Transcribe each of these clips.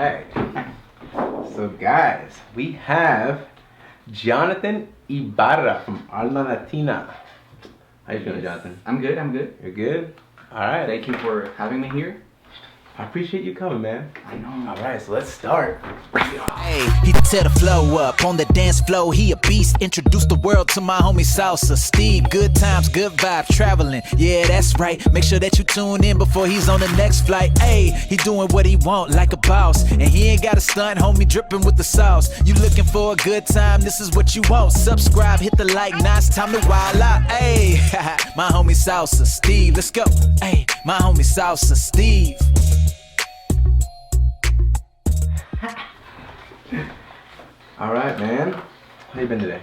right. So, guys, we have Jonathan Ibarra from Alma Latina. How you feeling, Jonathan? I'm good. You're good? All right. Thank you for having me here. I appreciate you coming, man. I know. All right, so let's start. Hey, he tear the flow up on the dance floor. He a beast. Introduce the world to my homie Salsa Steve. Good times, good vibes, traveling. Yeah, that's right. Make sure that you tune in before he's on the next flight. Hey, he doing what he want like a boss, and he ain't got a stunt, homie, dripping with the sauce. You looking for a good time? This is what you want. Subscribe, hit the like. Now it's time to wild out. Hey, my homie Salsa Steve. Let's go. Hey, my homie Salsa Steve. All right, man. How you been today?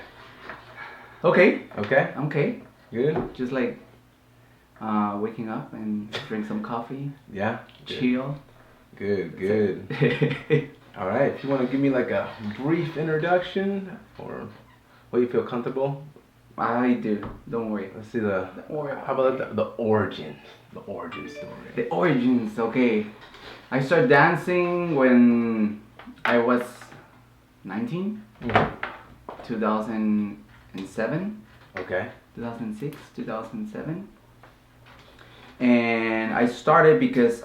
Okay. Okay? Okay. Good? Just like waking up and drink some coffee. Yeah? Good. Chill. Good. All right, if you want to give me like a brief introduction or what you feel comfortable. I do. Don't worry. Let's see the. Don't worry about How about the origin? The origin story. The origins. Okay. I started dancing when I was 19. Mm-hmm. 2007. Okay. 2006, 2007. And I started because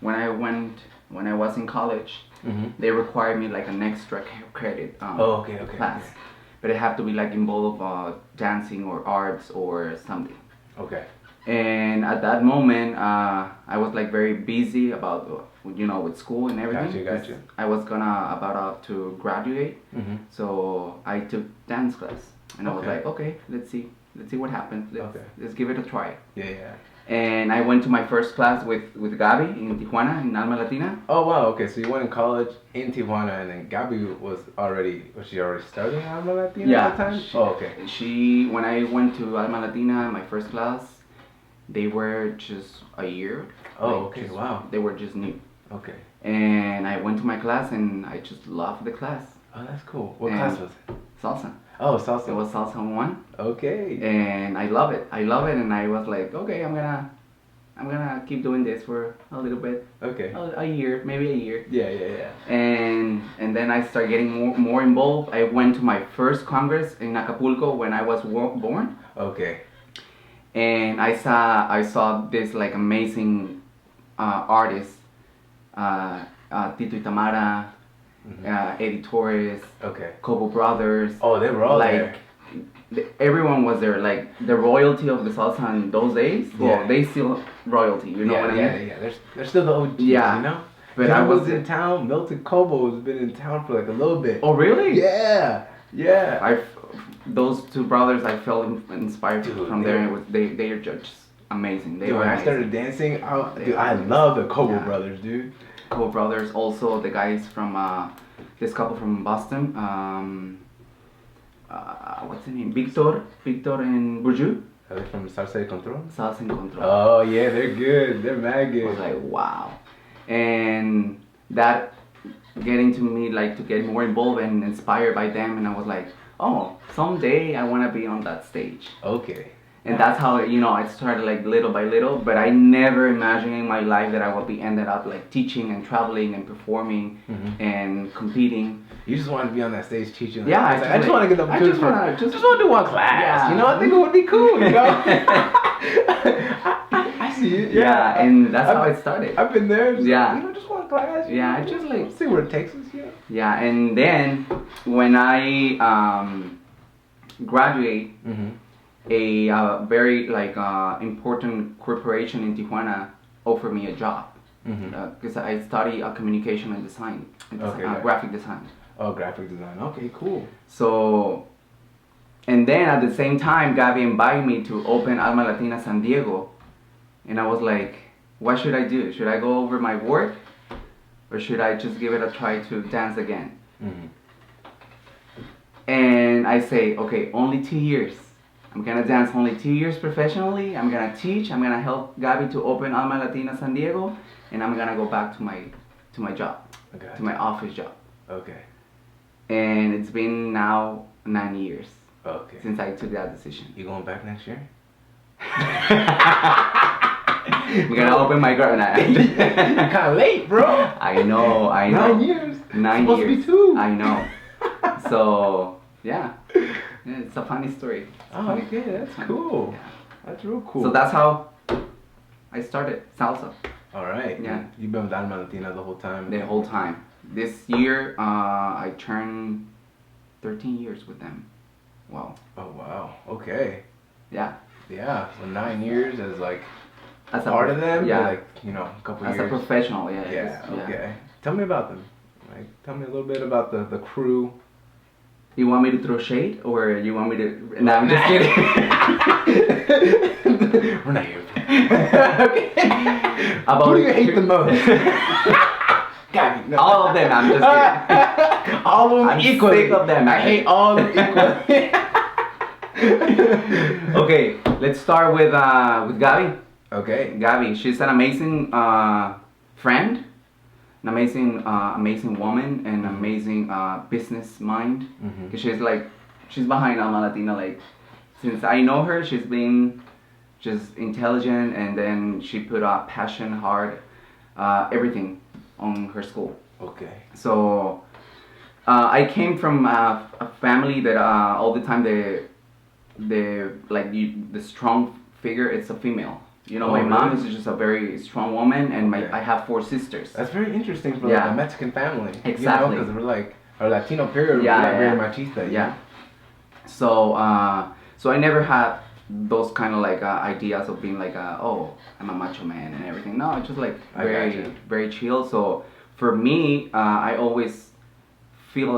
when I was in college, Mm-hmm. they required me like an extra credit Okay. class. But it had to be like involved dancing or arts or something. Okay. And at that moment, I was like very busy about with school and everything. Gotcha. I was about to graduate, Mm-hmm. so I took dance class, and I was Okay. like, okay, let's see what happens. Let's give it a try. Yeah. And I went to my first class with Gabi in Tijuana in Alma Latina. Oh wow. Okay, so you went in college in Tijuana, and then Gabi was she already studying Alma Latina at the time? When I went to Alma Latina, my first class, they were just a year. Wow. They were just new. Okay. And I went to my class and I just loved the class. Oh, that's cool. What And class was it? Salsa. Oh, salsa. It was Salsa 1. Okay. And I love it. And I was like, okay, I'm gonna keep doing this for a little bit. Okay. A year, maybe a year. Yeah. And then I started getting more involved. I went to my first congress in Acapulco when I was born. Okay. And I saw this like amazing artists, Tito y Tamara, Eddie Torres, Okay. Cobo Brothers. Oh, they were all like there. everyone was there. Like the royalty of the salsa in those days. Yeah. Well, they still royalty. You know what I mean? Yeah. They're still the OGs, Yeah. you know? But I I was was in town. Milton Cobo has been in town for like a little bit. Oh really? Yeah. Those two brothers, I felt inspired Dude, from there. They are just amazing. Dude, when I started dancing, I love the Cobo Yeah. brothers, dude. Cobo brothers, also the guys from this couple from Boston. What's the name? Victor and Bourdieu. Are they from Salsa de Control? Salsa en Control. Oh yeah, they're good. They're mad good. I was like, wow. And that getting to me like to get more involved and inspired by them, and I was like, oh, someday I want to be on that stage. Okay. And that's how it started like little by little, but I never imagined in my life that I would be ended up like teaching and traveling and performing and competing. You just wanted to be on that stage teaching. Yeah, I just want to get the I opportunity. Just want to do one class. Yeah. You know, I think it would be cool. You know. I see it. Yeah, and that's how it started. I've been there. Yeah. Just one class. Yeah, I just like see where it takes us. Yeah. Yeah, and then when I graduate. A very important corporation in Tijuana offered me a job because I study communication and design, graphic design. Oh, graphic design. Okay, cool. So, and then at the same time, Gabi invited me to open Alma Latina San Diego, and I was like, what should I do? Should I go over my work, or should I just give it a try to dance again? And I say, okay, only 2 years. I'm gonna dance only 2 years professionally. I'm gonna teach. I'm gonna help Gabi to open Alma Latina San Diego, and I'm gonna go back to my job, to my office job. Okay. And it's been now 9 years since I took that decision. You going back next year? I'm gonna open my garden. You're kind of late, bro. I know. 9 years. 9 Supposed years. to be 2. I know. So yeah, it's a funny story. Oh, okay, that's cool. Yeah. That's real cool. So that's how I started salsa. All right. Yeah. You've been with Alma Latina the whole time. The whole time. This year, I turned 13 years with them. Wow. Oh wow. Okay. Yeah. Yeah. So 9 years as like As a part of them. Yeah. Or like a couple As years. a professional, yeah. Yeah. it's- Okay. Tell me about them. Like, tell me a little bit about the crew. You want me to throw shade, or you want me to? No, I'm just kidding. We're not here. Okay. About Who do you hate the most? God, no. all of them. I'm just kidding. All of them I'm equally. sick of them. I hate all of them equally. Okay, let's start with Gabi. Okay. Gabi, she's an amazing friend, an amazing woman, and amazing business mind. Mhm. 'Cause she's behind Alma Latina. Like, since I know her, she's been just intelligent, and then she put passion, heart, everything on her school. Okay. So I came from a family that all the time the strong figure. It's a female. You know, Oh, my mom really? is just a very strong woman, and Okay. I have 4 sisters. That's very interesting for Yeah. like a Mexican family. Exactly. Because we're like, our Latino period, Yeah, we're like yeah. very machista. you Yeah. know? So I never had those kind of like ideas of being like, oh, I'm a macho man and everything. No, it's just like I very gotcha. very chill. So for me, I always feel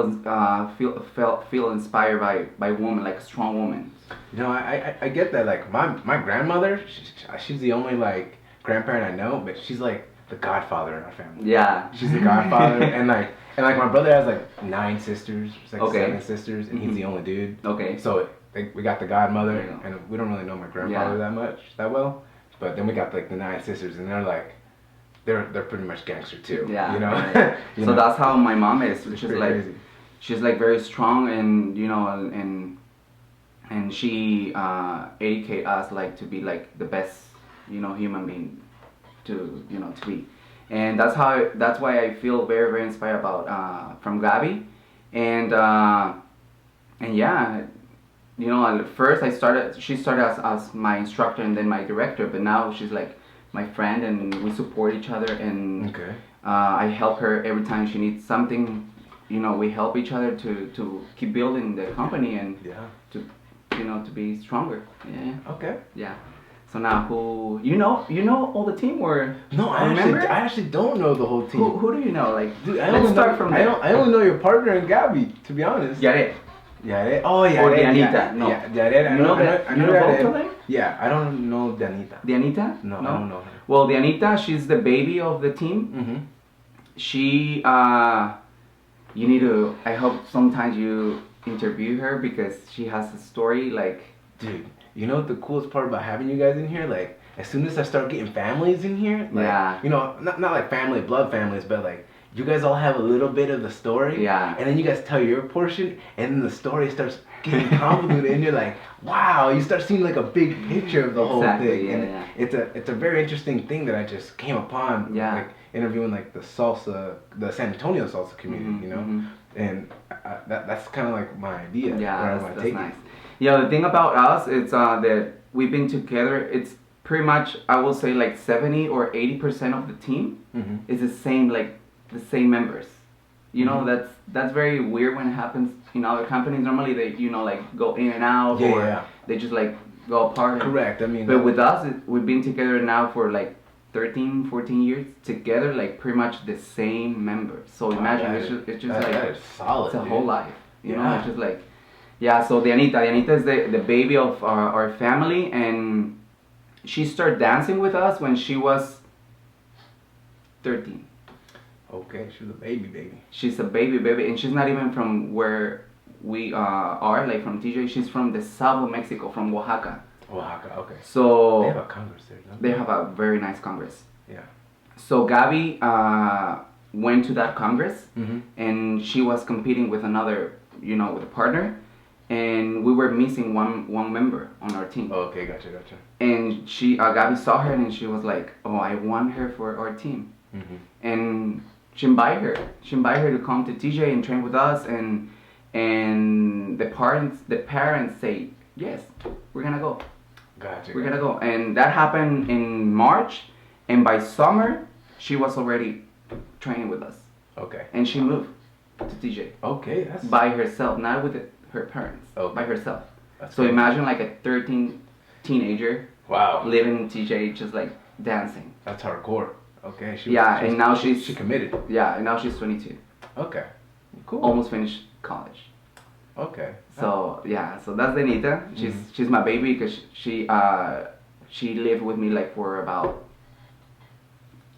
inspired by women, like a strong woman. You know, I get that. Like my grandmother, she's the only like grandparent I know, but she's like the godfather in our family. Yeah. She's the godfather, and like my brother has like 9 sisters, like Okay. 7 sisters, and he's the only dude. Okay. So we got the godmother, There you go. and we don't really know my grandfather that well, but then we got like the 9 sisters, and they're like, they're pretty much gangster too. Yeah. You know. Right. You So know? that's how my mom is. It's She's pretty like crazy. she's like very strong, and and she educate us like to be like the best human being to be, and that's why I feel very very inspired about from Gabi, and yeah, at first she started as my instructor and then my director, but now she's like my friend, and we support each other, and Okay. I help her every time she needs something. We help each other to keep building the company and Yeah. to to be stronger. Yeah. Okay. Yeah. So now who you know all the team, or No, I remember? actually don't know the whole team. Who do you know? Like, Dude, let's start from there. I only know your partner and Gabby, to be honest. Yare. Yaret. Oh, Yaret. Or Dianita, Yeah, no. Yeah, Yaret. I You know I that- I you know both Yaret. of them? Yeah, I don't know Dianita. Dianita? No, I don't know her. Well, Dianita, she's the baby of the team. Mm-hmm. She, you need to. I hope sometimes you interview her because she has a story like. Dude, you know what the coolest part about having you guys in here? Like, as soon as I start getting families in here, like, Yeah. not like family, blood families, but like, you guys all have a little bit of the story. Yeah. And then you guys tell your portion, and then the story starts getting convoluted, and you're like, wow, you start seeing like a big picture of the whole Exactly, thing. yeah, And yeah. it's a very interesting thing that I just came upon. Yeah. Like, interviewing like the San Antonio salsa community, Mhm, you know? mhm. And that's kind of like my idea. where I Yeah, wanna that's take nice. it. Yeah, the thing about us is that we've been together. It's pretty much, I will say, like 70 or 80% of the team Mhm. is the same members. You know, Mhm. that's very weird when it happens in other companies. Normally they like go in and out, Yeah, or yeah. they just like go apart. Correct. I mean, But with us, we've been together now for like 13, 14 years together, like pretty much the same members. So imagine it's just like that is solid. it's a dude. whole life. You know, Yeah. it's just like, yeah. So Dianita is the baby of our family, and she started dancing with us when she was 13. Okay, she's a baby. She's a baby, and she's not even from where we are, like from TJ. She's from the south of Mexico, from Oaxaca. Oaxaca, okay. So They have a congress there, don't they have a very nice congress. Yeah. So Gabi went to that congress, Mm-hmm. and she was competing with another, with a partner, and we were missing one member on our team. Oh, okay, gotcha. And she, Gabby saw her and she was like, "Oh, I want her for our team." Mm-hmm. And she invited her. She invited her to come to TJ and train with us. And the parents say, "Yes, we're gonna go. Gotcha. We're gonna go." And that happened in March. And by summer, she was already training with us. Okay. And she moved to TJ Okay, that's by herself, not with her parents. Okay. By herself. That's So great. imagine like a 13 teenager Wow. living in TJ, just like dancing. That's hardcore. Okay. And now she's she committed. Yeah, and now she's 22. Okay. Cool. Almost finished college. Okay. So yeah, so that's Denita. She's my baby because she lived with me like for about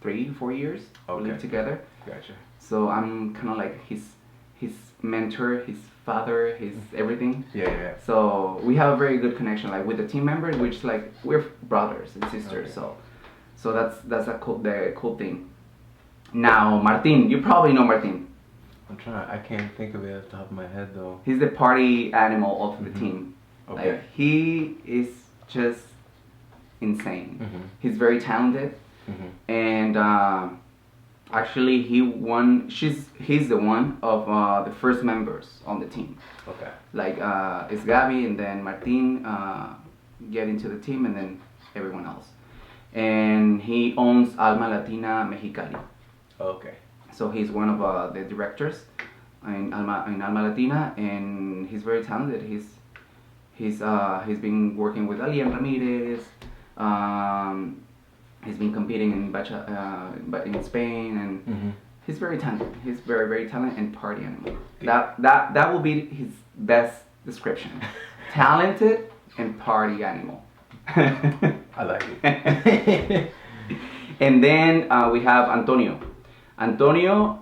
3 to 4 years. Okay. We lived together. Gotcha. So I'm kind of like his mentor, his father, his everything. Yeah. So we have a very good connection, like with the team members, which like we're brothers and sisters. Okay. So that's the cool thing. Now Martin, you probably know Martin. I can't think of it off the top of my head though. He's the party animal of the team. Okay. Like he is just insane. Mm-hmm. He's very talented, and actually he's the one of the first members on the team. Okay. Like it's Gabi and then Martin get into the team and then everyone else. And he owns Alma Latina Mexicali. Okay. So he's one of the directors in Alma Latina, and he's very talented. He's been working with Alien Ramirez. He's been competing in Spain, and he's very talented. He's very, very talented and party animal. That will be his best description. Talented and party animal. I like it. And then we have Antonio. Antonio,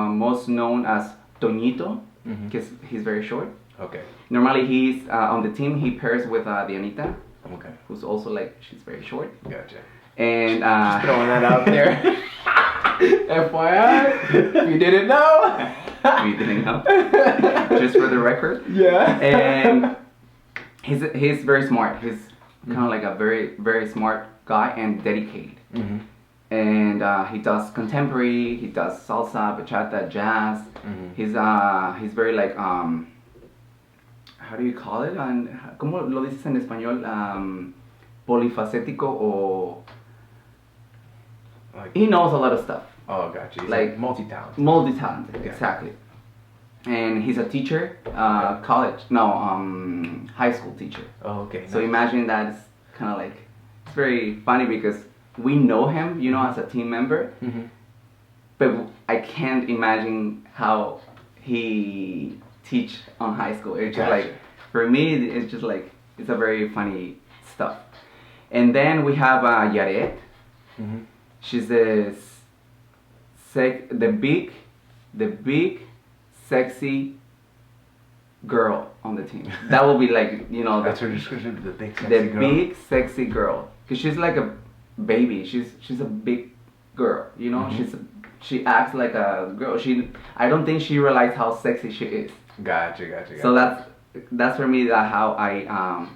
most known as Toñito, because he's very short. Okay. Normally he's on the team. He pairs with Dianita, Okay. who's also like she's very short. Gotcha. And Just throwing that out there. FYI, if you didn't know. we didn't know. Just for the record. Yeah. And he's very smart. He's kind of like a very, very smart guy and dedicated. And he does contemporary, he does salsa, bachata, jazz. He's very like how do you call it? ¿Cómo lo dices en español? Polifacético o Like, he knows a lot of stuff. oh, gotcha. He's Like multi-talented. Multi-talented, Yeah. exactly. And he's a teacher, high school teacher. Oh, okay. So nice. imagine that it's kind of like, it's very funny because we know him, as a team member, but I can't imagine how he teach on high school. It's just Gotcha. like, for me, it's just like, it's a very funny stuff. And then we have Yaret. She's the big, sexy girl on the team. That will be like, That's her description of the big sexy the girl. big sexy girl, because she's like a baby. She's a big girl, she acts like a girl. I don't think she realizes how sexy she is. Gotcha. So that's for me how I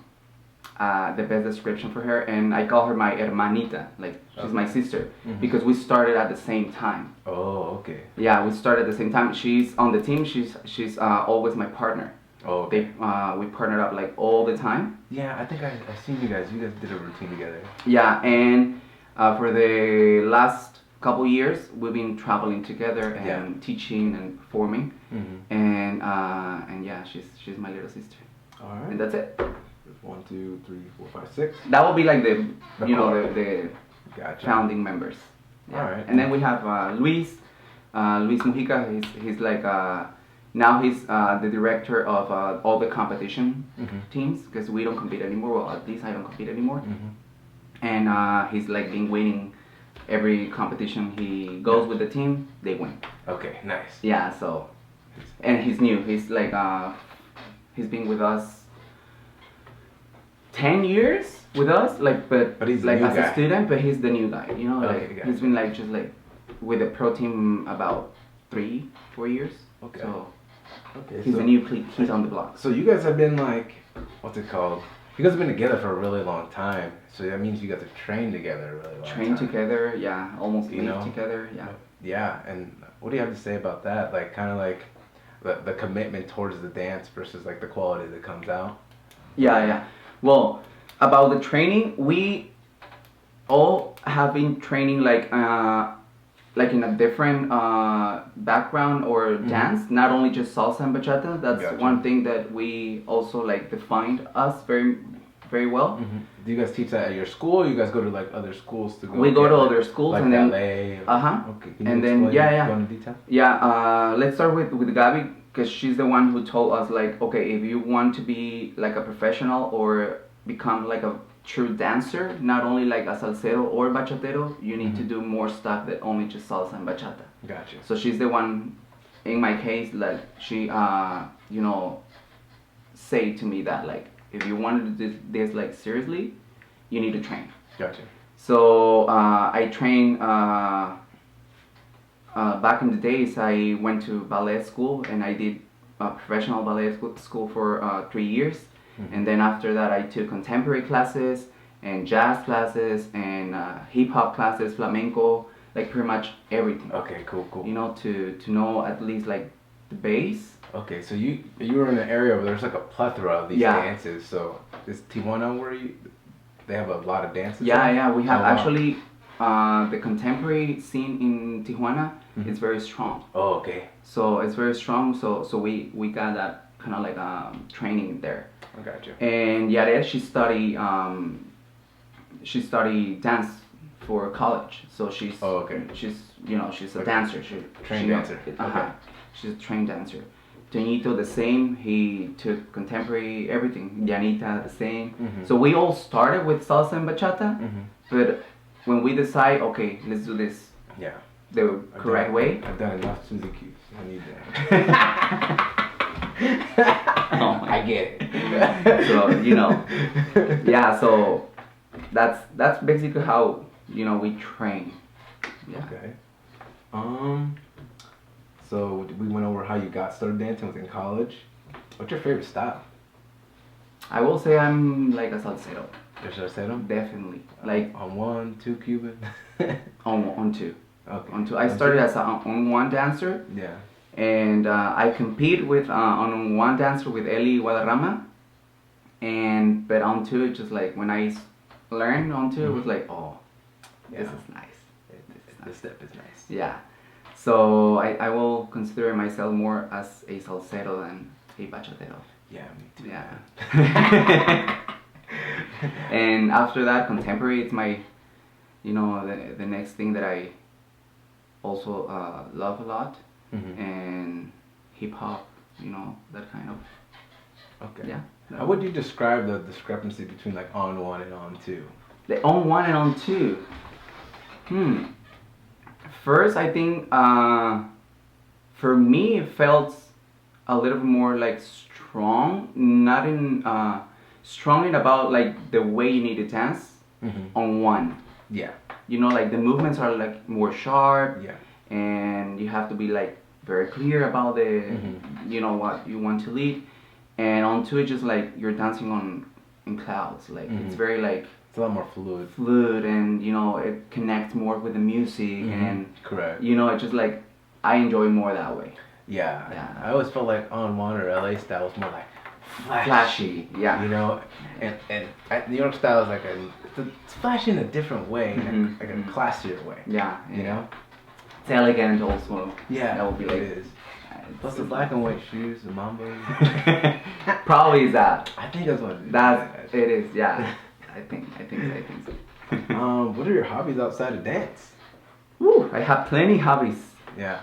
the best description for her, and I call her my hermanita, like she's my sister, because we started at the same time. Oh, okay. Yeah, we started at the same time. She's on the team. She's always my partner. Oh, okay. We partnered up like all the time. Yeah, I think I seen you guys. You guys did a routine together. Yeah, and for the last couple years, we've been traveling together and teaching and performing. And yeah, she's my little sister. All right. And that's it. 1, 2, 3, 4, 5, 6. That will be like the core. the Gotcha. founding members. Yeah. All right. And then we have Luis Mujica. He's like now he's the director of all the competition teams, because we don't compete anymore. Well, at least I don't compete anymore. And he's like been winning every competition he goes with the team. They win. Okay, nice. Yeah. So, and he's new. He's like he's been with us 10 years with us, but he's the like new as guy. a student, but he's the new guy, Okay, gotcha. he's been like just like with the pro team about 3-4 years. Okay. So Okay. He's so, a new kid on the block. So you guys have been like, what's it called? You guys have been together for a really long time. So that means you guys have trained together a really long time. Train together, yeah. Almost You live know? together, yeah. Yeah, and what do you have to say about that? Like, kind of like the commitment towards the dance versus like the quality that comes out. Yeah. Well, about the training, we all have been training like in a different background or dance, not only just salsa and bachata. That's Gotcha. one thing that we also like defined us very, very well. Do you guys teach that at your school? Or you guys go to like other schools to go? We go get, to like, other schools like and then ballet. Okay. Can you and then explain, go into detail? Yeah, let's start with Gabi because she's the one who told us like, okay, if you want to be like a professional or become like a true dancer, not only like a salsero or bachatero, you need to do more stuff than only just salsa and bachata. Gotcha. So she's the one, in my case, like she, say to me that like, if you wanted to do this like seriously, you need to train. Gotcha. So I trained. Back in the days, I went to ballet school and I did professional ballet school for 3 years. And then after that, I took contemporary classes and jazz classes and hip hop classes, flamenco, like pretty much everything. Okay. Cool. You know, to know at least like the base. Okay, so you were in an area where there's like a plethora of these dances. So is Tijuana where they have a lot of dances? Yeah, we have Oh, wow. actually the contemporary scene in Tijuana is very strong. Oh, okay. So it's very strong. So we got that kind of like training there. I got you. And Yared, she studied dance for college. So she's she's a dancer. Trained dancer. Okay. She's a trained dancer. Tonito the same. He took contemporary everything. Yanita the same. So we all started with salsa and bachata, but when we decide, okay, let's do this. Yeah. The correct way. I've done enough Suzy Q's. I need that. I get it. So yeah. So that's basically how we train. Yeah. Okay. So we went over how you got started dancing within college. What's your favorite style? I will say I'm like a salsero. Your salsero? Definitely. Like on 1, 2 Cuban. on two. Okay. On two. I started as an on one dancer. Yeah. And I compete with on one dancer with Eli Guadarrama. But on two, just like when I learned on two, it was like, this is nice. This step is nice. Yeah. So I will consider myself more as a salsero than a bachatero. Yeah, me too. Yeah. And after that, contemporary, it's my, the next thing that I also love a lot. And hip hop, that kind of. Okay. Yeah. How would you describe the discrepancy between like on 1 and on 2? The on 1 and on 2. First, I think for me it felt a little bit more like strong, not in strong in about like the way you need to dance on 1. Yeah. Like the movements are like more sharp. Yeah. And you have to be like very clear about the what you want to lead. And on 2 it's just like you're dancing in clouds. Like it's very like it's a lot more fluid. And it connects more with the music and correct. It's just like I enjoy more that way. Yeah. I always felt like on 1 or LA style was more like flashy. Yeah. And New York style is like it's flashy in a different way, like a classier way. Yeah. You know? It's elegant also. Yeah, that would be like it is. Plus the black and white shoes, the mambo. Probably is that. I think that's what it is. It is. Yeah. I think so. What are your hobbies outside of dance? Woo, I have plenty hobbies. Yeah.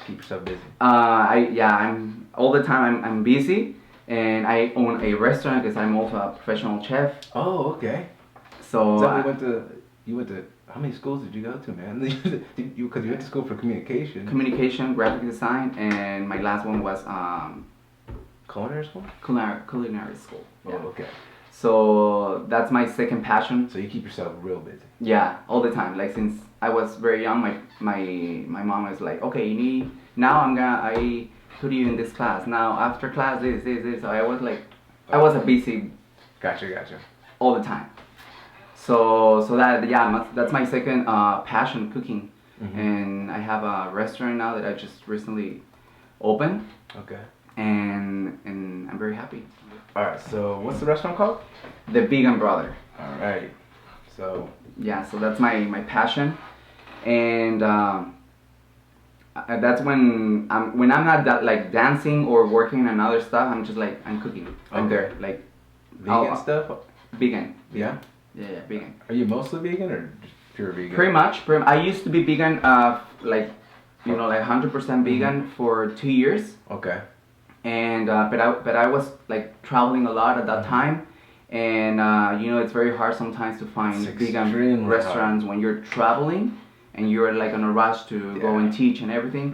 Keep yourself busy. I'm all the time. I'm busy, and I own a restaurant because I'm also a professional chef. Oh, okay. So you went to how many schools did you go to, man? Because you went to school for communication. Communication, graphic design, and my last one was culinary school. Culinary school. Oh, okay. So that's my second passion. So you keep yourself real busy. Yeah, all the time. Like since I was very young, my mom was like, okay, now I put you in this class. Now after class, this. So I was like, I was a busy Gotcha. all the time. So that's my second passion, cooking. And I have a restaurant now that I just recently opened, Okay. and I'm very happy. All right. So what's the restaurant called? The Vegan Brother. All right. So Yeah, so that's my passion, and that's when I'm not that, like, dancing or working on other stuff. I'm just like, I'm cooking. I'm Okay. there, like vegan stuff. vegan. Yeah. Yeah, vegan. Are you mostly vegan or just pure vegan? Pretty much. I used to be vegan, like, like 100% vegan for 2 years. Okay. And but I was like traveling a lot at that time, and it's very hard sometimes to find It's vegan extremely restaurants when you're traveling and you're like on a rush to go and teach and everything.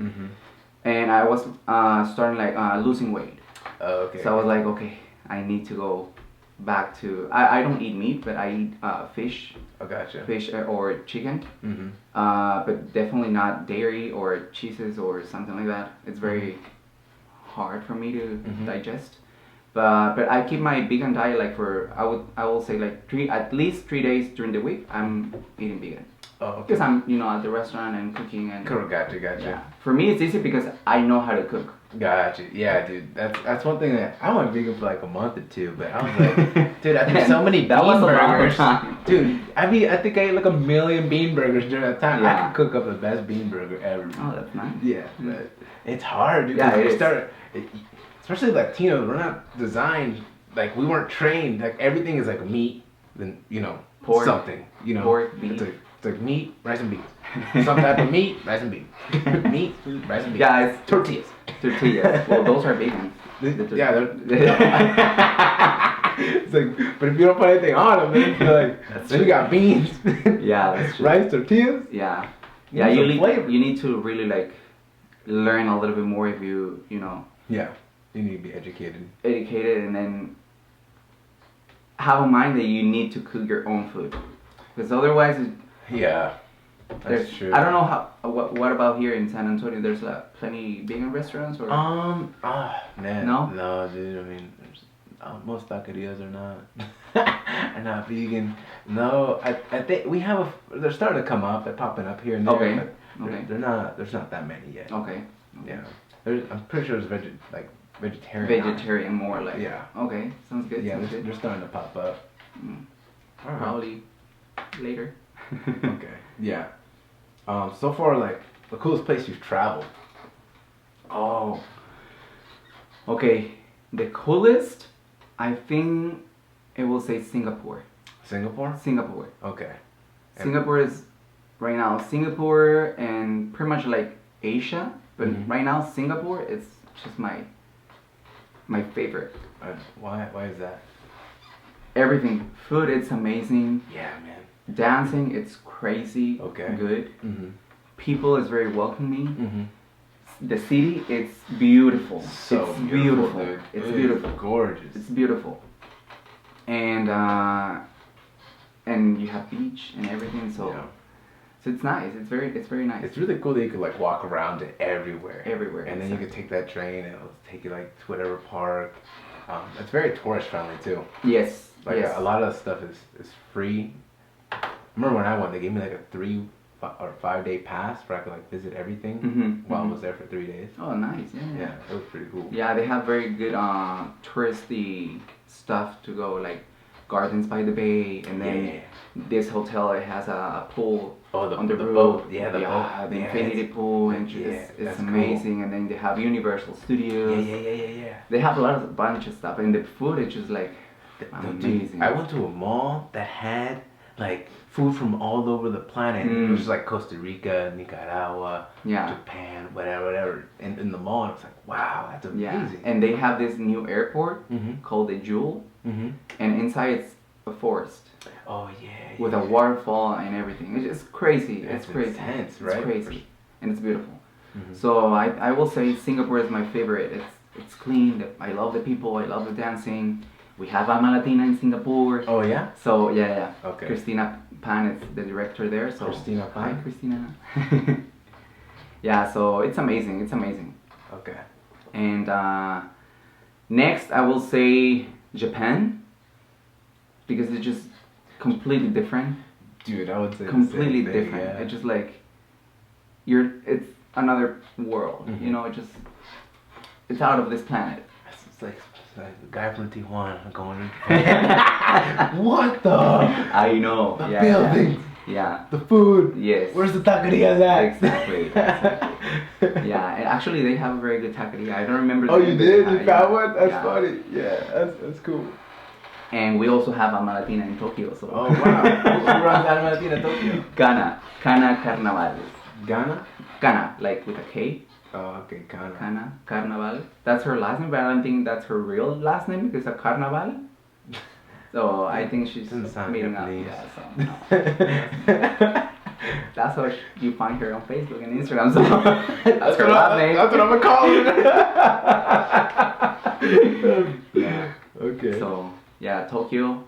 And I was starting like losing weight. Okay. So I was like, okay, I need to go back to. I don't eat meat, but I eat fish. Oh, gotcha. Fish or chicken. But definitely not dairy or cheeses or something like that. It's very hard for me to digest. But I keep my vegan diet like for I will say like at least 3 days during the week I'm eating vegan. Oh, okay. Because I'm at the restaurant and cooking and. Cool. Gotcha. Yeah. For me it's easy because I know how to cook. Gotcha. Yeah, dude. That's one thing that I went vegan for like a month or two, but I was like, dude, I did so many That bean was a long burgers. time. Dude, I think I ate like 1,000,000 bean burgers during that time. I Yeah. could cook up the best bean burger ever. Oh, that's nice. Yeah, but it's hard, dude. Yeah, 'cause it we is. started, especially Latinos. We're not designed like we weren't trained. Like everything is like meat, then Pork. something. Pork, beef. It's like meat, rice and beans. Some type of meat, rice and beans. Meat, rice and beans. Guys, Tortillas. tortillas. Well, those are vegan. Yeah, it's like, but if you don't put anything on them, then you're like, then you got beans. Yeah, that's true. Rice, tortillas. Yeah. Need Yeah, some flavor. you need to really like learn a little bit more if you Yeah, you need to be educated. educated, and then have a mind that you need to cook your own food, because otherwise Yeah, there's that's true. I don't know how what about here in San Antonio. There's plenty vegan restaurants or Man, No? no, dude. I mean, most taquerias are not are not vegan. No, I think we have they're starting to come up. They're popping up here and there. Okay, but okay. They're not. There's not that many yet. Okay. Yeah, I'm pretty sure it's vegetarian. Vegetarian more like. Yeah. Okay, sounds good. Yeah, sounds they're good. starting to pop up. Mm. Alright. Probably later. Okay. Yeah. So far, like the coolest place you've traveled. Oh. Okay, the coolest, I think it will say Singapore. Singapore. Singapore. Okay. And- Singapore is right now Singapore and pretty much like Asia, but right now Singapore is just my favorite. Why is that? Everything, food, it's amazing. Yeah, man. Dancing, it's crazy. Okay. Good. Mhm. People is very welcoming. Mhm. The city, it's beautiful. So it's beautiful, dude. It's It is beautiful. gorgeous. It's beautiful. And you have beach and everything, so Yeah. so it's nice. It's very nice. It's really cool that you could like walk around it everywhere. Everywhere, And then you exactly. could take that train and it'll take you like to whatever park. It's very tourist friendly too. Yes. Like yes. a lot of the stuff is free. I remember when I went, they gave me like a 3 or 5 day pass where I could like visit everything while I was there for 3 days. Oh, nice. Yeah. Yeah, it was pretty cool. Yeah, they have very good touristy stuff to go, like Gardens by the Bay, and then Yeah. this hotel, it has a pool Oh, on the roof. boat. Yeah, the boat. The Yeah, infinity it's- pool, and yeah, it's that's cool. amazing. And then they have Universal Studios. Yeah. They have a lot of bunch of stuff, and the food is just like Dude, amazing. I went to a mall that had like food from all over the planet. It was like Costa Rica, Nicaragua, Yeah. Japan, whatever. In the mall, and I was like, wow, that's Yeah, amazing. and they have this new airport called the Jewel, and inside it's a forest Oh yeah. with a waterfall and everything. It's just crazy. That's it's crazy. intense, It's right? crazy, and it's beautiful. So I will say Singapore is my favorite. It's clean. I love the people. I love the dancing. We have Alma Latina in Singapore. Oh yeah. So yeah. Okay. Christina Pan is the director there. So Christina Pan? Hi, Christina. Yeah. So it's amazing. It's amazing. Okay. And next, I will say Japan, because it's just completely different. Dude, I would say Completely the same thing, different. yeah. It's just like it's another world. You know, it's out of this planet. It's like the guy from Tijuana going in. What the? I know. The Yeah, buildings. Yeah. The food. Yes. Where's the taquerias at? Exactly. Yeah, and actually they have a very good taqueria. I don't remember. Oh, the you name, but did? they You have- found one? That's yeah. funny. Yeah, that's cool. And we also have Alma Latina in Tokyo. So. Oh, wow. Who runs Alma Latina Tokyo? Kana Carnaval. Ghana? Kana, like with a K. Oh, okay, Ghana. Kana Carnaval. That's her last name, but I don't think that's her real last name because it's a Carnaval. So I think she's Doesn't sound meeting up. Japanese. Yeah, so no. That's how you find her on Facebook and Instagram. So that's her last name. That's what I'm gonna call her. Yeah. Okay. So yeah, Tokyo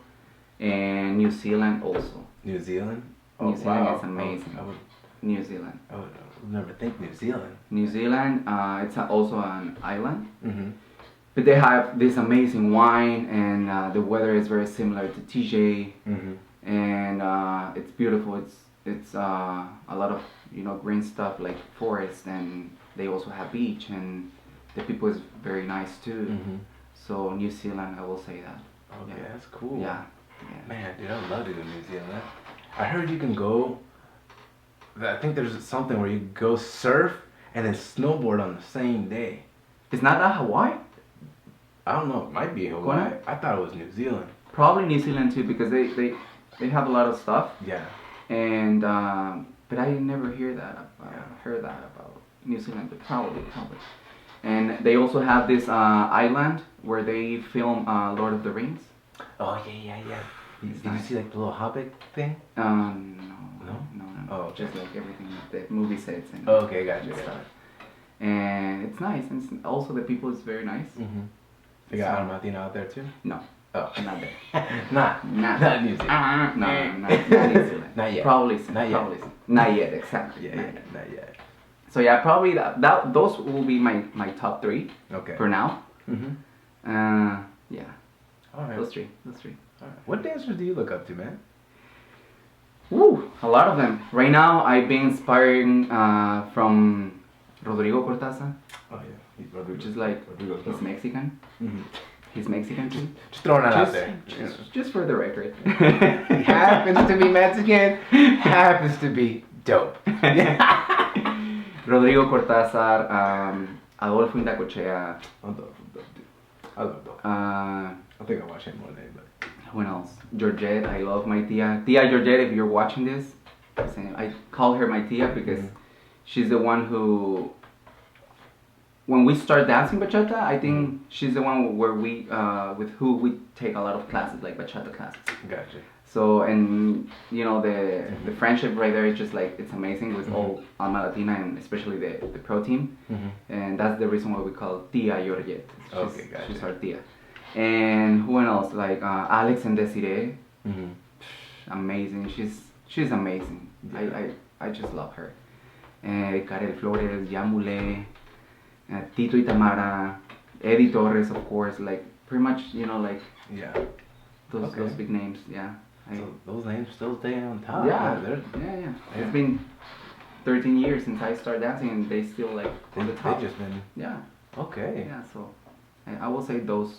and New Zealand also. New Zealand? New Zealand wow. is amazing. I New Zealand. would never think New Zealand. New Zealand, it's also an island. Mm-hmm. But they have this amazing wine, and the weather is very similar to TJ, Mm-hmm. and it's beautiful. It's a lot of green stuff like forest, and they also have beach, and the people is very nice too. Mm-hmm. So New Zealand, I will say that. Okay, Yeah. that's cool. Yeah. Man, dude, I'd love to go to New Zealand. I heard you can go. I think there's something where you go surf and then snowboard on the same day. It's not that Hawaii? I don't know. It might be Hawaii. I thought it was New Zealand. Probably New Zealand too, because they have a lot of stuff. Yeah. And but I never heard that Yeah. about New Zealand, but probably. And they also have this island where they film Lord of the Rings. Oh yeah. Did you nice. see like the little Hobbit thing? No. Oh, okay. Just like everything that the movie sets and Oh, okay, gotcha. and stuff. And it's nice, and also the people is very nice. Mm-hmm. They got Alma Latina out there too? No, Oh. not there. Not New Zealand. No, not New Zealand. Not yet. Probably soon. Not yet. Probably soon. Not yet, exactly. Yeah, not yet. So yeah, probably that those will be my top 3 Okay. for now. Mm-hmm. Yeah, All right. those three. All right. What dancers do you look up to, man? Woo, a lot of them. Right now, I've been inspiring from Rodrigo Cortázar, Oh yeah. which is like he's Mexican. Mm-hmm. He's Mexican too. Just throwing that out there. Just for the record. He happens to be Mexican. Happens to be dope. Rodrigo Cortázar, Adolfo Indacochea. I'm dope. Dude. I love dope. Uh, I think I watch him one day, but. Who else? Georgette. I love my tia. Tia Georgette, if you're watching this, I call her my tia because she's the one who, when we start dancing bachata, I think she's the one where we, with who we take a lot of classes, like bachata classes. Gotcha. So, and the friendship right there is just like, it's amazing with all Alma Latina and especially the pro team. And that's the reason why we call Tia Georgette. Okay, gotcha. She's our tia. And who else? Like Alex and Desiree. Amazing. She's amazing. Yeah. I just love her. Karel Flores, Yamule, Tito y Tamara, Eddie Torres, of course. Like pretty much, like Yeah. those big names. Yeah. So those names still stay on top. Yeah. Yeah. It's been 13 years since I started dancing, and they still like on the top. They just been. Yeah. Okay. Yeah. So I will say those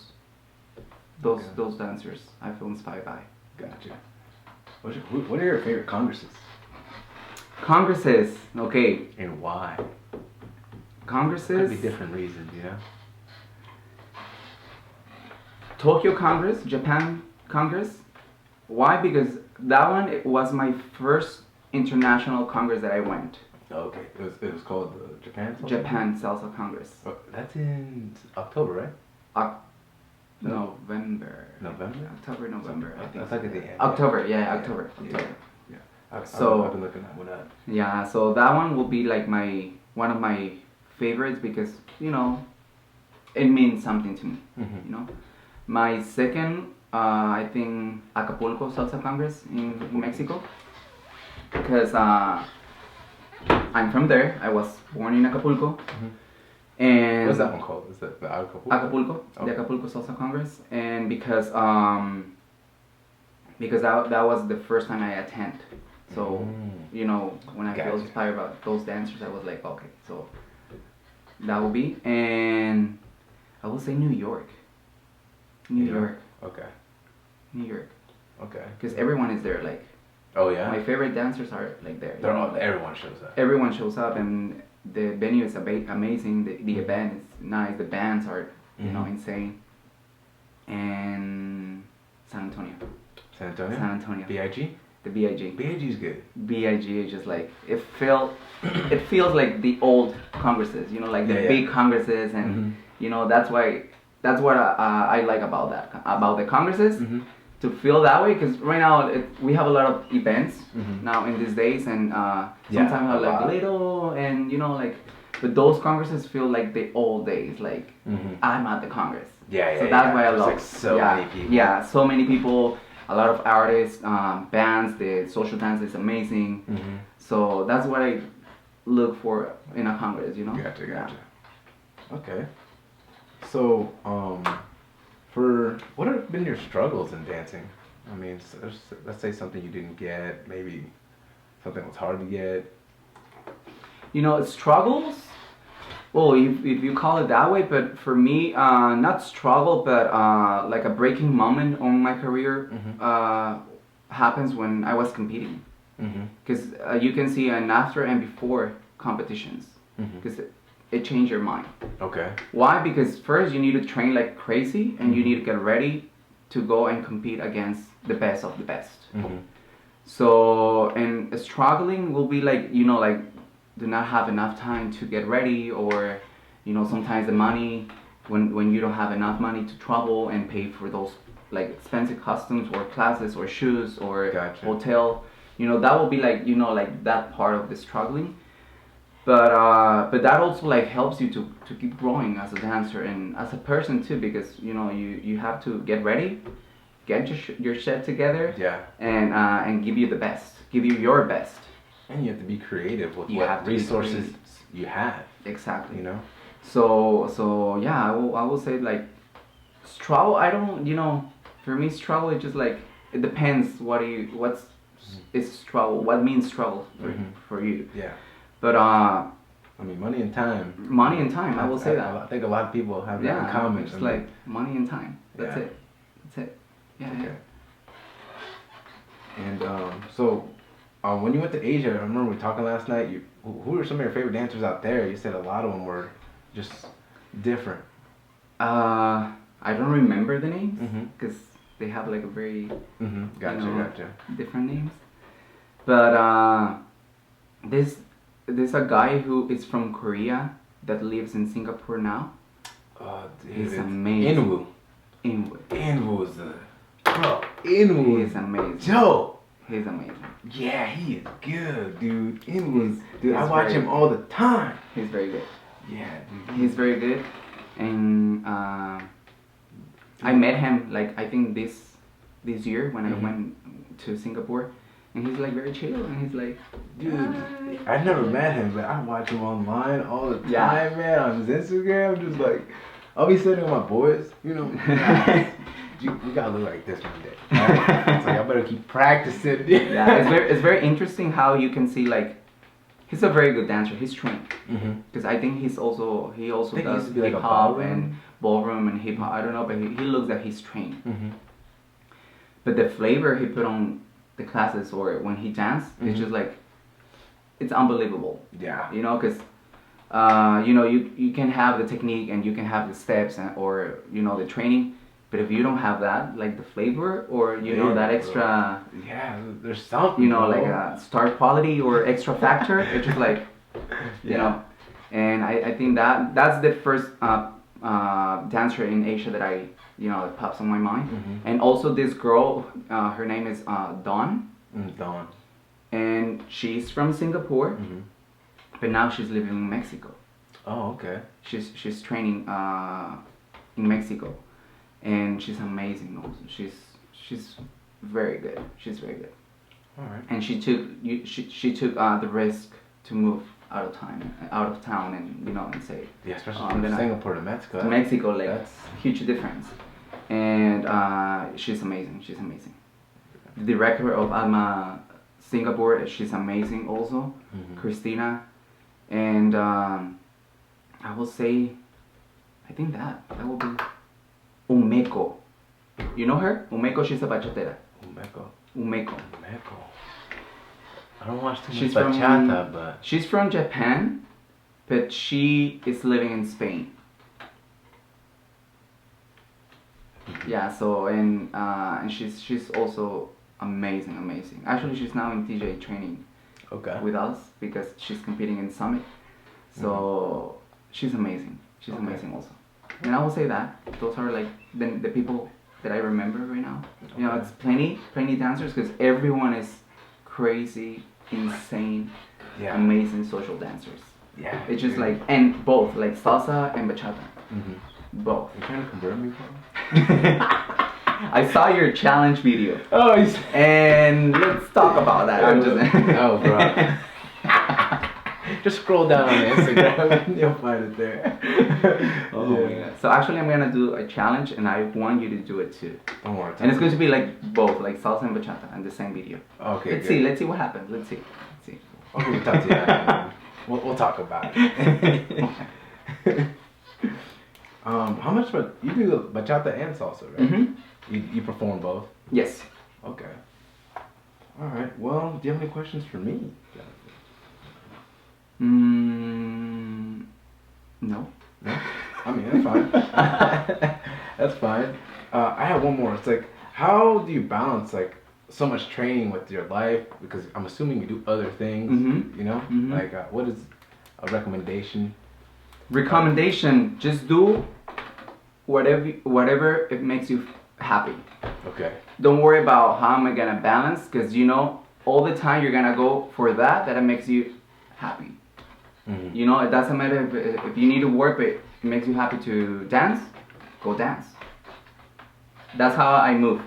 dancers I feel inspired by. Gotcha. What are your favorite congresses? Congresses, okay. And why? Congresses. Could be different reasons, you know? Tokyo Congress, Japan Congress. Why? Because that one, it was my first international congress that I went. Okay. It was called the Japan Salsa? Japan Salsa Congress. Oh, that's in October, right? November. October, November. I think. That's like at the end. October, yeah, October. Yeah. I've been looking that one up. Yeah, so that one will be like one of my favorites because it means something to me. My second, I think Acapulco Salsa Congress in Mexico, because I'm from there. I was born in Acapulco, And what's that one called? Is that the Acapulco, Oh. the Acapulco Salsa Congress, and because that was the first time I attend, so you know, when I feel Gotcha. inspired about those dancers, I was like, okay, so that will be, and I will say New York. New York. Okay. New York. Okay. Because everyone is there. Like, Oh yeah. my favorite dancers are like there. They're you know, all. like, Everyone shows up. everyone shows up, and the venue is amazing. The event is nice. The bands are you know insane. And San Antonio. San Antonio. San Antonio. B.I.G. The BIG. B.I.G. is good. BIG is just like it feels like the old congresses, you know, like the Yeah, yeah. big congresses, and you know that's what I like about the congresses, to feel that way, because right now we have a lot of events now in these days, and sometimes a like lot. little, and you know like, but those congresses feel like the old days, like I'm at the congress. Yeah, So that's why I There's love. like so many people. Yeah, so many people. A lot of artists, bands. The social dance is amazing. So that's what I look for in a congress, you know. Gotcha. Yeah. Okay. So, for what have been your struggles in dancing? I mean, let's say something you didn't get, maybe something was hard to get. You know, struggles. Well, if you call it that way, but for me, not struggle, but like a breaking moment on my career happens when I was competing. Because you can see an after and before competitions, because it changed your mind. Okay. Why? Because first you need to train like crazy, and you need to get ready to go and compete against the best of the best. So, and struggling will be like, you know, like, do not have enough time to get ready, or, you know, sometimes the money, when you don't have enough money to travel and pay for those like expensive costumes or classes or shoes or hotel, you know, that will be like, you know, like that part of the struggling. But that also like helps you to keep growing as a dancer and as a person too, because you know you have to get ready, get your shit together, and give you the best, give you your best. And you have to be creative with You what have to resources you have. Exactly. You know. So yeah, I will say like struggle. I don't, you know, for me struggle is just like, it depends what's is struggle. What means struggle for you? Yeah. But I mean, money and time. Money and time. I will say that. I think a lot of people have that in common. It's like money and time. That's it. That's it. Yeah. Okay. And so, when you went to Asia, I remember we were talking last night. Who were some of your favorite dancers out there? You said a lot of them were just different. I don't remember the names because they have like a very Gotcha. different names. But there's a guy who is from Korea that lives in Singapore now. He's amazing. Inwoo is the bro. Inwoo is amazing. Joe. He's amazing. Yeah, he is good, dude. Dude, I he's watch him all the time. He's very good. Yeah, dude. He's very good, and I met him like I think this year when I went to Singapore, and he's like very chill, and he's like, dude, I never met him, but I watch him online all the time, man. On his Instagram, just like, I'll be sitting with my boys, you know. We gotta look like this one day. Right? It's like I better keep practicing. Yeah, it's very interesting how you can see like he's a very good dancer. He's trained because I think he also does hip hop and ballroom and hip hop. I don't know, but he looks like he's trained. But the flavor he put on the classes or when he dances, it's just like it's unbelievable. Yeah, you know, because you know you can have the technique and you can have the steps or you know the training. But if you don't have that, like the flavor or you know that extra, there's something, you know, like a star quality or extra factor, it's just like, you know, and I think that's the first dancer in Asia that that pops on my mind, and also this girl, her name is Dawn, and she's from Singapore, but now she's living in Mexico. Oh, okay. She's training in Mexico. And she's amazing also. She's very good. She's very good. All right. And she took the risk to move out of town, and and say especially from Singapore to Mexico. Like that's huge difference. And she's amazing. The director of Alma Singapore, she's amazing also. Christina, and I will say, I think that will be Umeko. You know her? Umeko, she's a bachatera. Umeko. I don't watch too much bachata, but... She's from Japan, but she is living in Spain. Yeah, so, and she's also amazing. Actually, she's now in TJ training with us because she's competing in Summit. So, she's amazing. She's amazing also. And I will say that. Those are like the people that I remember right now. It's plenty dancers because everyone is crazy, insane, amazing social dancers. Yeah. It's just like, and both, like salsa and bachata. Both. You trying to convert me, bro? I saw your challenge video. Oh, and let's talk about that. Oh, bro. Just scroll down on Instagram, you'll find it there. Oh my god. So actually, I'm gonna do a challenge, and I want you to do it too. Don't worry. And it's going to be like both, like salsa and bachata, in the same video. Okay. Let's see what happens. Let's see. Okay, we'll talk to you later. We'll talk about it. How much? You do bachata and salsa, right? You perform both. Yes. Okay. All right. Well, do you have any questions for me? No. I mean, that's fine. That's fine. I have one more. It's like, how do you balance like so much training with your life? Because I'm assuming you do other things. Like what is a recommendation? Just do whatever it makes you happy. Okay. Don't worry about how am I gonna balance, because all the time you're gonna go for that makes you happy. It doesn't matter if you need to work, but it makes you happy to dance, go dance. That's how I move.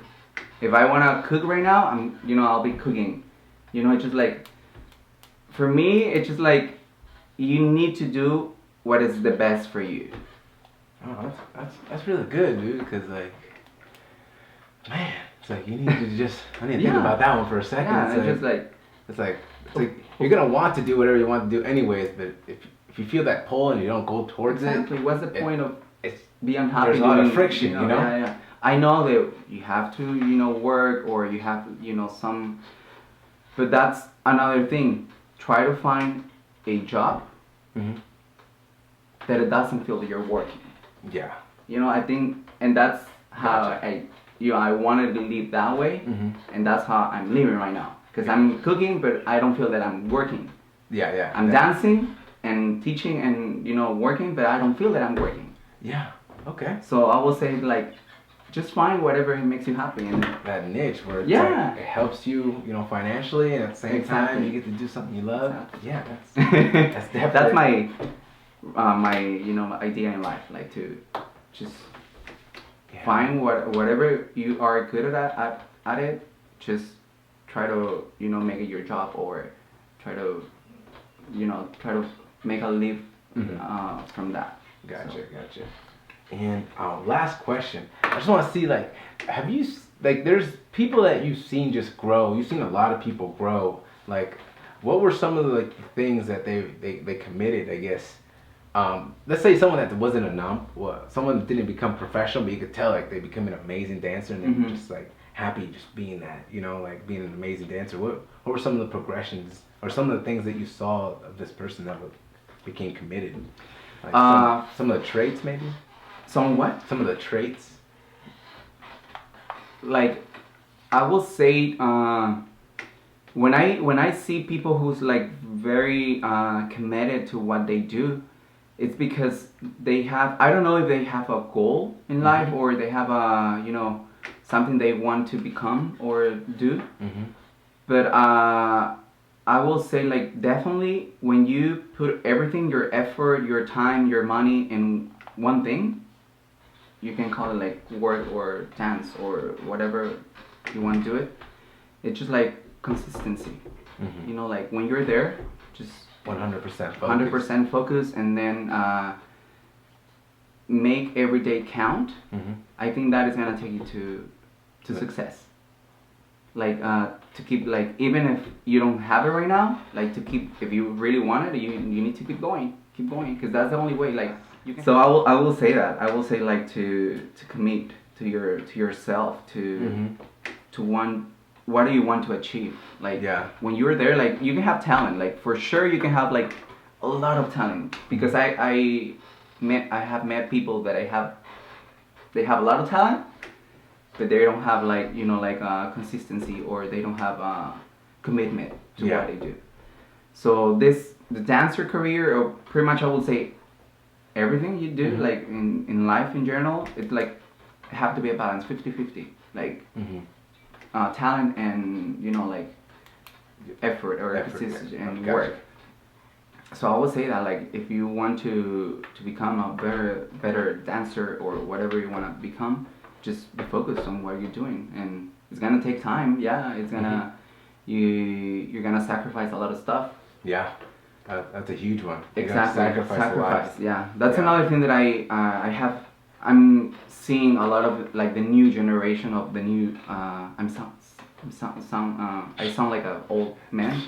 If I wanna cook right now, I'll be cooking. It's just like, for me, it's just like, you need to do what is the best for you. Oh, that's really good, dude. Because like, man, it's like you need to just. I need to think about that one for a second. Yeah, it's like you're gonna want to do whatever you want to do anyways, but if you feel that pull and you don't go towards it, what's the point of being unhappy? There's a lot of friction, Yeah. I know that you have to, work, or you have, some, but that's another thing. Try to find a job that it doesn't feel that you're working. Yeah. I think, and that's how I wanted to live that way, and that's how I'm living right now. Because I'm cooking, but I don't feel that I'm working. Yeah. I'm dancing and teaching and, working, but I don't feel that I'm working. Yeah. Okay. So I will say, like, just find whatever makes you happy. And that niche where it's like, it helps you, financially, and at the same time you get to do something you love. Exactly. Yeah, that's definitely... That's my idea in life, like to just find whatever you are good at it, just try to make it your job, or try to make a live from that. Gotcha. And last question, I just want to see, like, have you, like, there's people that you've seen just grow. You've seen a lot of people grow. Like, what were some of the things that they committed, I guess? Let's say someone that wasn't someone that didn't become professional, but you could tell like they become an amazing dancer, and they were just like happy just being that, like being an amazing dancer. What were some of the progressions or some of the things that you saw of this person that became committed? Like some of the traits, maybe. Some what? Some of the traits. Like, I will say, when I see people who's like very committed to what they do, it's because they have, I don't know if they have a goal in life, or they have a, something they want to become or do. But I will say, like, definitely when you put everything, your effort, your time, your money in one thing, you can call it like work or dance or whatever you want to do it. It's just like consistency. Like when you're there, just 100% focus. 100% focus, and then make every day count. I think that is gonna take you to success. Like to keep, like, even if you don't have it right now, like to keep, if you really want it, you need to keep going, because that's the only way. Like you can. So I will say that like to commit to yourself to what do you want to achieve. Like when you're there, like you can have talent, like for sure you can have like a lot of talent, because I have met people that they have a lot of talent, but they don't have like consistency, or they don't have commitment to what they do. So the dancer career, or pretty much I would say everything you do, like in life in general, it's like have to be a balance, 50-50, like talent and like effort consistency and work. So I would say that, like, if you want to become a better dancer or whatever you want to become, just be focused on what you're doing, and it's gonna take time. Yeah, it's gonna you're gonna sacrifice a lot of stuff. Yeah, that's a huge one. Exactly, sacrifice. Yeah, that's another thing that I'm seeing a lot of, like, the new generation of the new. I sound like an old man,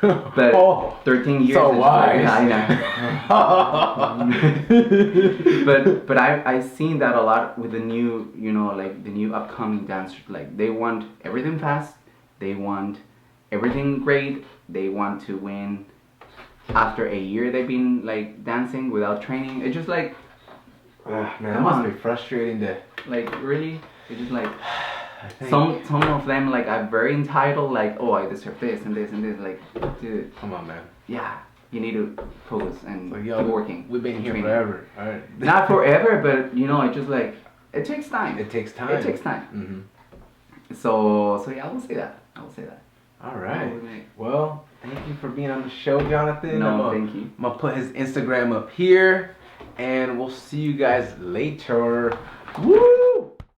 but 13 years. So wise. Yeah, I know. but I seen that a lot with the new, like the new upcoming dancers. Like they want everything fast, they want everything great, they want to win. After a year they've been like dancing without training. It's just like, man, that must be frustrating to. Like really, it's just like. Some of them like are very entitled, like, oh, I deserve this and this and this. Like, dude, come on, man. Yeah, you need to focus and keep working. We've been here forever. All right. Not forever, but it just like it takes time. It takes time. So yeah, I will say that. All right. Well, thank you for being on the show, Jonathan. Thank you. I'm gonna put his Instagram up here, and we'll see you guys later. Woo!